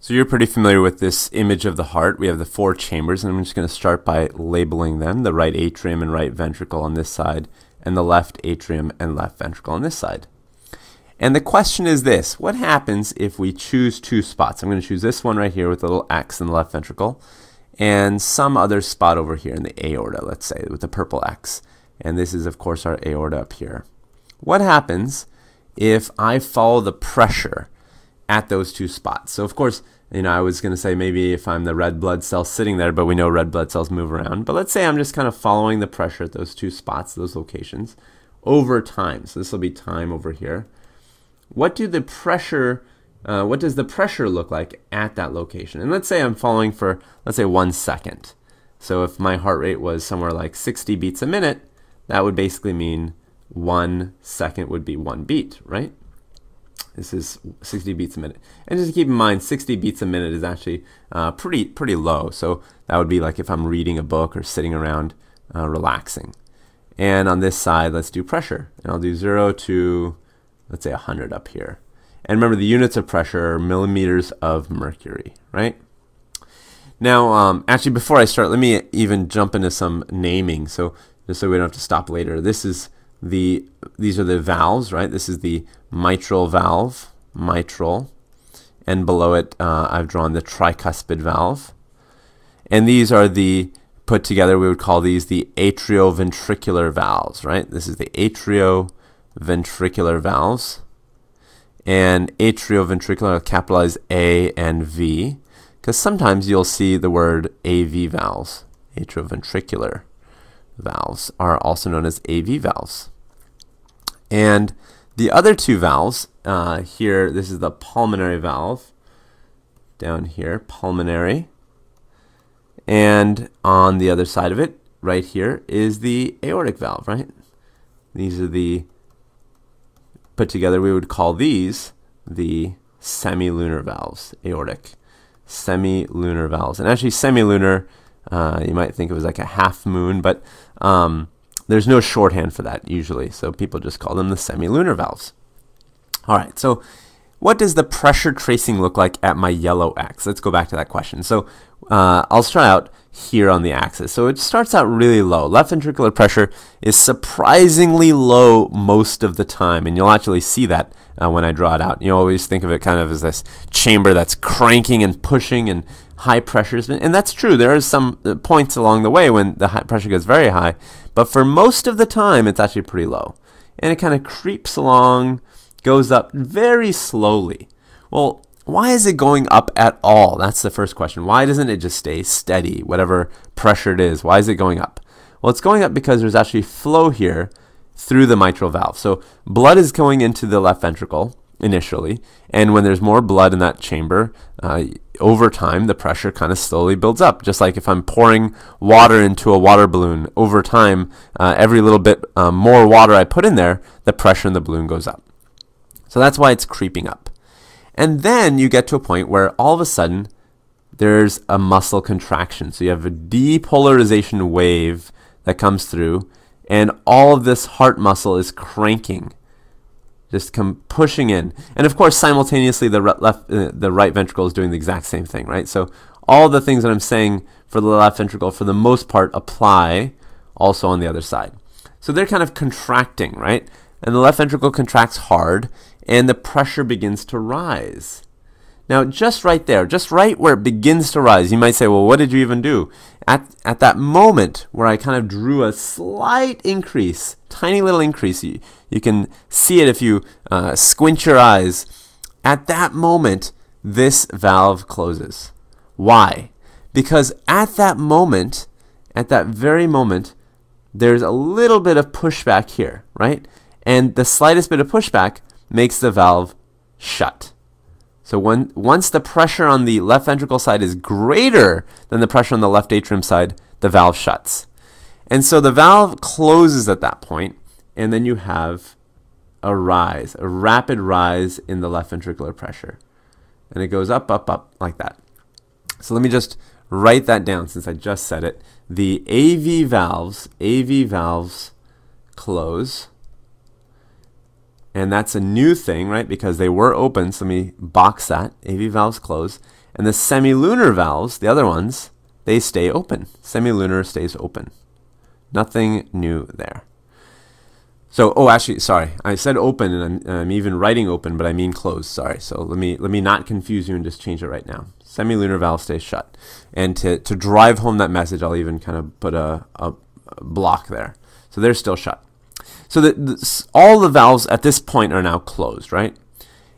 So you're pretty familiar with this image of the heart. We have the four chambers, and I'm just going to start by labeling them: the right atrium and right ventricle on this side, and the left atrium and left ventricle on this side. And the question is this: what happens if we choose two spots? I'm going to choose this one right here with a little X in the left ventricle, and some other spot over here in the aorta, let's say, with the purple X. And this is, of course, our aorta up here. What happens if I follow the pressure at those two spots? So of course, I was going to say maybe if I'm the red blood cell sitting there, but we know red blood cells move around. But let's say I'm just kind of following the pressure at those two spots, those locations, over time. So this will be time over here. What does the pressure look like at that location? And let's say I'm following for, let's say, 1 second. So if my heart rate was somewhere like 60 beats a minute, that would basically mean 1 second would be 1 beat, right? This is 60 beats a minute. And just keep in mind, 60 beats a minute is actually pretty low. So that would be like if I'm reading a book or sitting around relaxing. And on this side, let's do pressure. And I'll do 0 to, let's say, 100 up here. And remember, the units of pressure are millimeters of mercury, right? Now, actually, before I start, let me even jump into some naming. So just so we don't have to stop later, these are the valves, right? This is the mitral valve, mitral, and below it I've drawn the tricuspid valve. And these are put together, we would call these the atrioventricular valves, right? This is the atrioventricular valves. And atrioventricular, I'll capitalize A and V, because sometimes you'll see the word AV valves. Atrioventricular valves are also known as AV valves. And the other two valves, here, this is the pulmonary valve, down here, pulmonary. And on the other side of it, right here, is the aortic valve, right? These are put together, we would call these the semilunar valves, aortic, semilunar valves. And actually, semilunar, you might think it was like a half moon, but there's no shorthand for that usually, so people just call them the semilunar valves. All right, so what does the pressure tracing look like at my yellow X? Let's go back to that question. So I'll start out here on the axis. So it starts out really low. Left ventricular pressure is surprisingly low most of the time, and you'll actually see that when I draw it out. You always think of it kind of as this chamber that's cranking and pushing and high pressures, and that's true. There are some points along the way when the high pressure gets very high, but for most of the time it's actually pretty low. And it kind of creeps along, goes up very slowly. Well, why is it going up at all? That's the first question. Why doesn't it just stay steady, whatever pressure it is? Why is it going up? Well, it's going up because there's actually flow here through the mitral valve. So blood is going into the left ventricle initially, and when there's more blood in that chamber, over time the pressure kind of slowly builds up. Just like if I'm pouring water into a water balloon, over time, every little bit more water I put in there, the pressure in the balloon goes up. So that's why it's creeping up. And then you get to a point where all of a sudden there's a muscle contraction. So you have a depolarization wave that comes through, and all of this heart muscle is cranking, just pushing in. And of course, simultaneously, the right ventricle is doing the exact same thing, right? So all the things that I'm saying for the left ventricle, for the most part, apply also on the other side. So they're kind of contracting, right? And the left ventricle contracts hard, and the pressure begins to rise. Now, just right there, just right where it begins to rise, you might say, well, what did you even do? At that moment where I kind of drew a slight increase, tiny little increase, you can see it if you squint your eyes. At that moment, this valve closes. Why? Because at that moment, at that very moment, there's a little bit of pushback here, right? And the slightest bit of pushback makes the valve shut. So once the pressure on the left ventricle side is greater than the pressure on the left atrium side, the valve shuts. And so the valve closes at that point, and then you have a rise, a rapid rise in the left ventricular pressure. And it goes up, up, up like that. So let me just write that down since I just said it. The AV valves close. And that's a new thing, right? Because they were open, so let me box that. AV valves close. And the semilunar valves, the other ones, they stay open. Semilunar stays open. Nothing new there. So, oh, actually, sorry, I said open, and I'm even writing open, but I mean closed. Sorry. So let me not confuse you and just change it right now. Semilunar valve stays shut. And to drive home that message, I'll even kind of put a block there. So they're still shut. So all the valves at this point are now closed, right?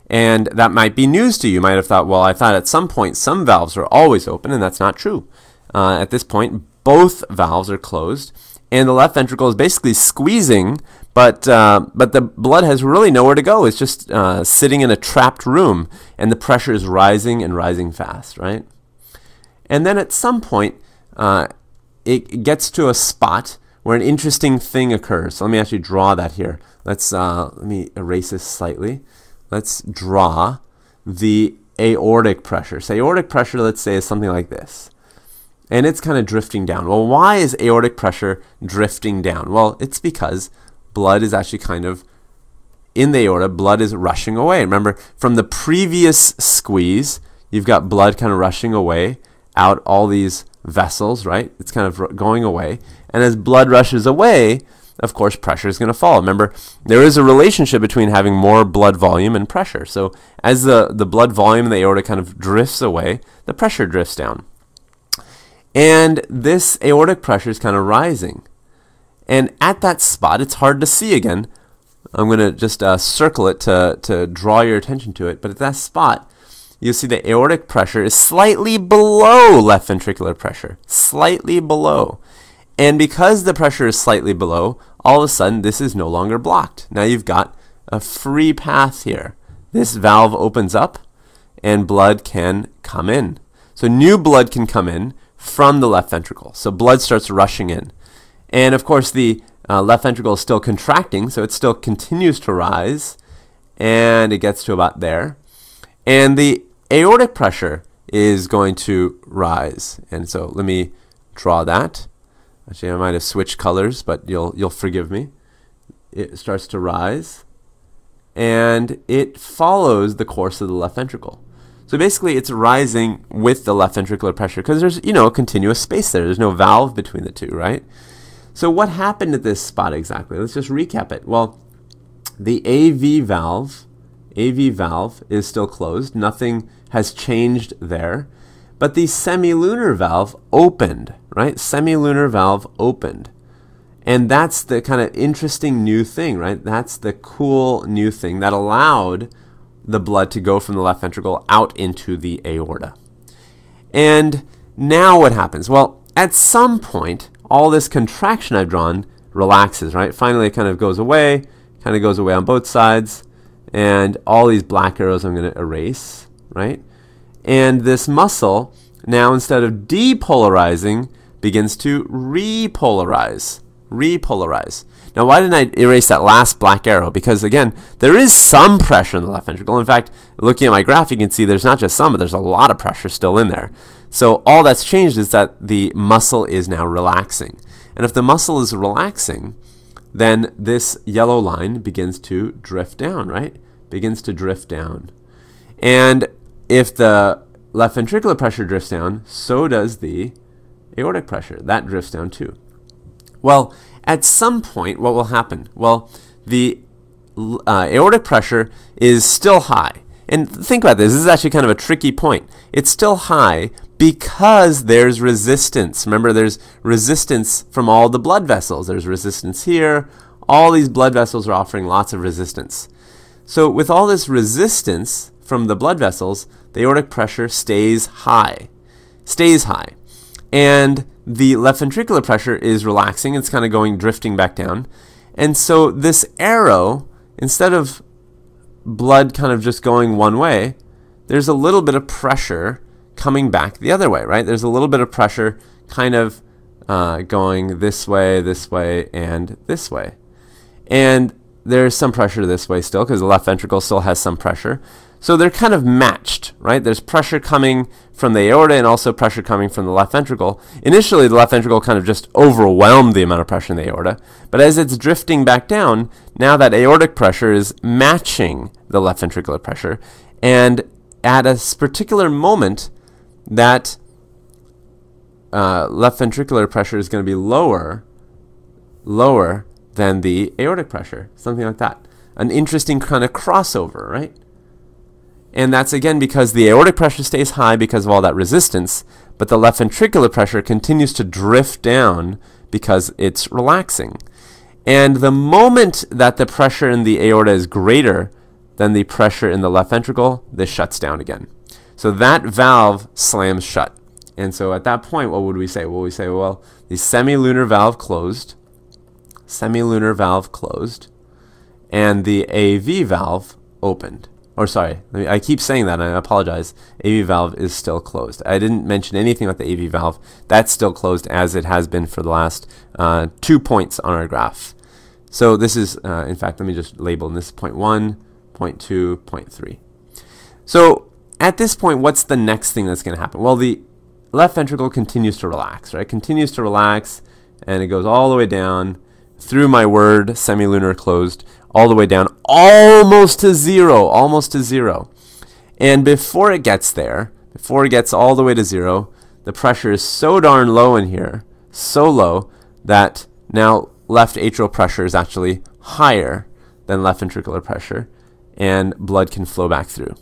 And that might be news to you. You might have thought, well, I thought at some point some valves are always open, and that's not true. At this point, both valves are closed, and the left ventricle is basically squeezing, but the blood has really nowhere to go. It's just sitting in a trapped room, and the pressure is rising and rising fast, right? And then at some point, it gets to a spot where an interesting thing occurs. So let me actually draw that here. Let me erase this slightly. Let's draw the aortic pressure. So aortic pressure, let's say, is something like this. And it's kind of drifting down. Well, why is aortic pressure drifting down? Well, it's because blood is actually kind of in the aorta, blood is rushing away. Remember, from the previous squeeze, you've got blood kind of rushing away out all these vessels, right? It's kind of going away. And as blood rushes away, of course, pressure is going to fall. Remember, there is a relationship between having more blood volume and pressure. So as the blood volume in the aorta kind of drifts away, the pressure drifts down. And this aortic pressure is kind of rising. And at that spot, it's hard to see again. I'm going to just circle it to draw your attention to it. But at that spot, you'll see the aortic pressure is slightly below left ventricular pressure. Slightly below. And because the pressure is slightly below, all of a sudden this is no longer blocked. Now you've got a free path here. This valve opens up and blood can come in. So new blood can come in from the left ventricle. So blood starts rushing in. And of course the left ventricle is still contracting, so it still continues to rise, and it gets to about there. And the aortic pressure is going to rise. And so let me draw that. Actually, I might have switched colors, but you'll forgive me. It starts to rise, and it follows the course of the left ventricle. So basically, it's rising with the left ventricular pressure because there's, a continuous space there. There's no valve between the two, right? So what happened at this spot exactly? Let's just recap it. Well, the AV valve is still closed. Nothing has changed there. But the semilunar valve opened, right? Semilunar valve opened. And that's the kind of interesting new thing, right? That's the cool new thing that allowed the blood to go from the left ventricle out into the aorta. And now what happens? Well, at some point, all this contraction I've drawn relaxes, right? Finally, it kind of goes away on both sides. And all these black arrows I'm going to erase, right? And this muscle, now instead of depolarizing, begins to repolarize. Now, why didn't I erase that last black arrow? Because, again, there is some pressure in the left ventricle. In fact, looking at my graph, you can see there's not just some, but there's a lot of pressure still in there. So all that's changed is that the muscle is now relaxing. And if the muscle is relaxing, then this yellow line begins to drift down, right? Begins to drift down. And if the left ventricular pressure drifts down, so does the aortic pressure. That drifts down too. Well, at some point, what will happen? Well, the aortic pressure is still high. And think about this. This is actually kind of a tricky point. It's still high because there's resistance. Remember, there's resistance from all the blood vessels. There's resistance here. All these blood vessels are offering lots of resistance. So with all this resistance from the blood vessels, the aortic pressure stays high. And the left ventricular pressure is relaxing. It's kind of drifting back down. And so this arrow, instead of blood kind of just going one way, there's a little bit of pressure coming back the other way, right? There's a little bit of pressure kind of going this way, and this way. And there's some pressure this way still because the left ventricle still has some pressure. So they're kind of matched, right? There's pressure coming from the aorta and also pressure coming from the left ventricle. Initially, the left ventricle kind of just overwhelmed the amount of pressure in the aorta. But as it's drifting back down, now that aortic pressure is matching the left ventricular pressure. And at a particular moment, that left ventricular pressure is going to be lower than the aortic pressure, something like that. An interesting kind of crossover, right? And that's again because the aortic pressure stays high because of all that resistance, but the left ventricular pressure continues to drift down because it's relaxing. And the moment that the pressure in the aorta is greater than the pressure in the left ventricle, this shuts down again. So that valve slams shut. And so at that point, what would we say? Well, we say, well, the semilunar valve closed, and the AV valve opened. Or sorry, I keep saying that, and I apologize. AV valve is still closed. I didn't mention anything about the AV valve. That's still closed as it has been for the last 2 points on our graph. So this is, in fact, let me just label this point 1, point 2, point 3. So at this point, what's the next thing that's going to happen? Well, the left ventricle continues to relax, right? Continues to relax, and it goes all the way down through my word, semilunar closed, all the way down, almost to zero. And before it gets there, before it gets all the way to zero, the pressure is so darn low in here, so low, that now left atrial pressure is actually higher than left ventricular pressure, and blood can flow back through.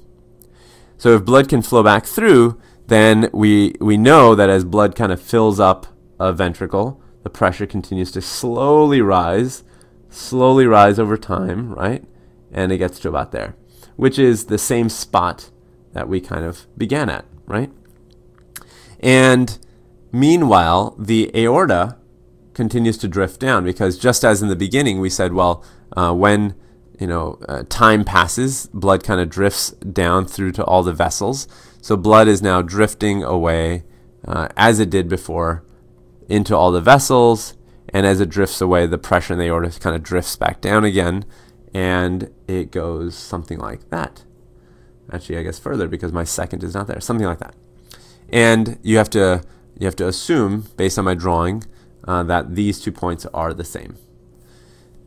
So if blood can flow back through, then we know that as blood kind of fills up a ventricle, the pressure continues to slowly rise over time, right? And it gets to about there, which is the same spot that we kind of began at, right? And meanwhile, the aorta continues to drift down because just as in the beginning we said, well, when time passes, blood kind of drifts down through to all the vessels. So blood is now drifting away as it did before into all the vessels, and as it drifts away, the pressure in the aorta kind of drifts back down again, and it goes something like that. Actually, I guess further because my second is not there. Something like that. And you have to assume, based on my drawing, that these 2 points are the same.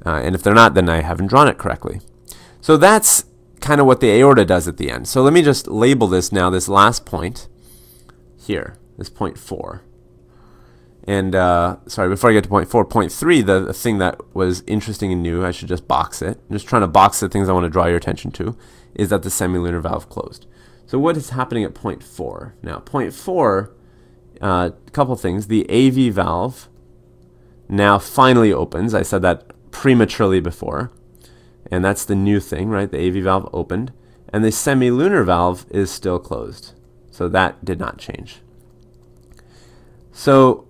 And if they're not, then I haven't drawn it correctly. So that's kind of what the aorta does at the end. So let me just label this now, this last point here, this point 4. And sorry, before I get to point 4, point 3, the thing that was interesting and new, I should just box it. I'm just trying to box the things I want to draw your attention to, is that the semilunar valve closed. So what is happening at point 4? Now, point 4, a couple things. The AV valve now finally opens. I said that prematurely before, and that's the new thing, right? The AV valve opened, and the semilunar valve is still closed. So that did not change. So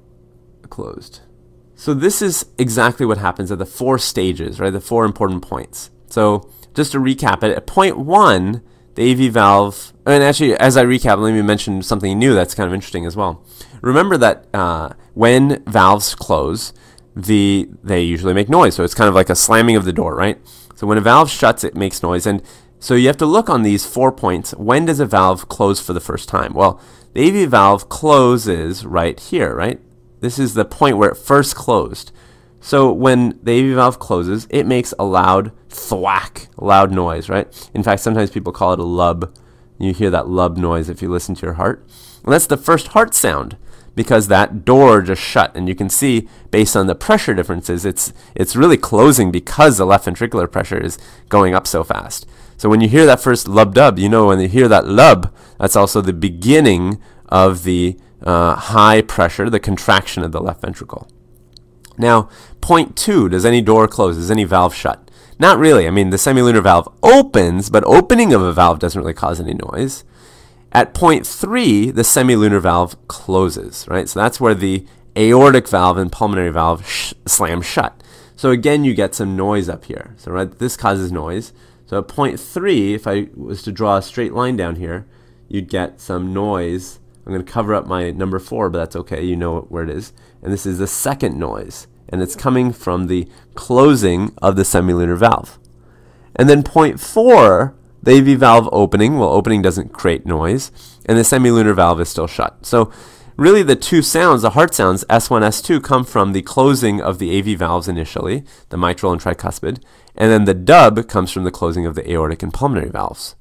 closed. So this is exactly what happens at the 4 stages, right? The 4 important points. So just to recap it, at point 1, the AV valve, and actually as I recap, let me mention something new that's kind of interesting as well. Remember that when valves close, they usually make noise. So it's kind of like a slamming of the door, right? So when a valve shuts, it makes noise. And so you have to look on these 4 points. When does a valve close for the first time? Well, the AV valve closes right here, right? This is the point where it first closed. So when the AV valve closes, it makes a loud thwack, loud noise, right? In fact, sometimes people call it a lub. You hear that lub noise if you listen to your heart. And that's the first heart sound because that door just shut. And you can see, based on the pressure differences, it's really closing because the left ventricular pressure is going up so fast. So when you hear that first lub-dub, you know when you hear that lub, that's also the beginning of the high pressure, the contraction of the left ventricle. Now, point 2, does any door close? Does any valve shut? Not really. I mean, the semilunar valve opens, but opening of a valve doesn't really cause any noise. At point 3, the semilunar valve closes, right? So that's where the aortic valve and pulmonary valve slam shut. So again, you get some noise up here. So right, this causes noise. So at point 3, if I was to draw a straight line down here, you'd get some noise. I'm going to cover up my number 4, but that's okay. You know where it is. And this is the second noise. And it's coming from the closing of the semilunar valve. And then point 4, the AV valve opening. Well, opening doesn't create noise. And the semilunar valve is still shut. So really the 2 sounds, the heart sounds, S1, S2, come from the closing of the AV valves initially, the mitral and tricuspid. And then the dub comes from the closing of the aortic and pulmonary valves.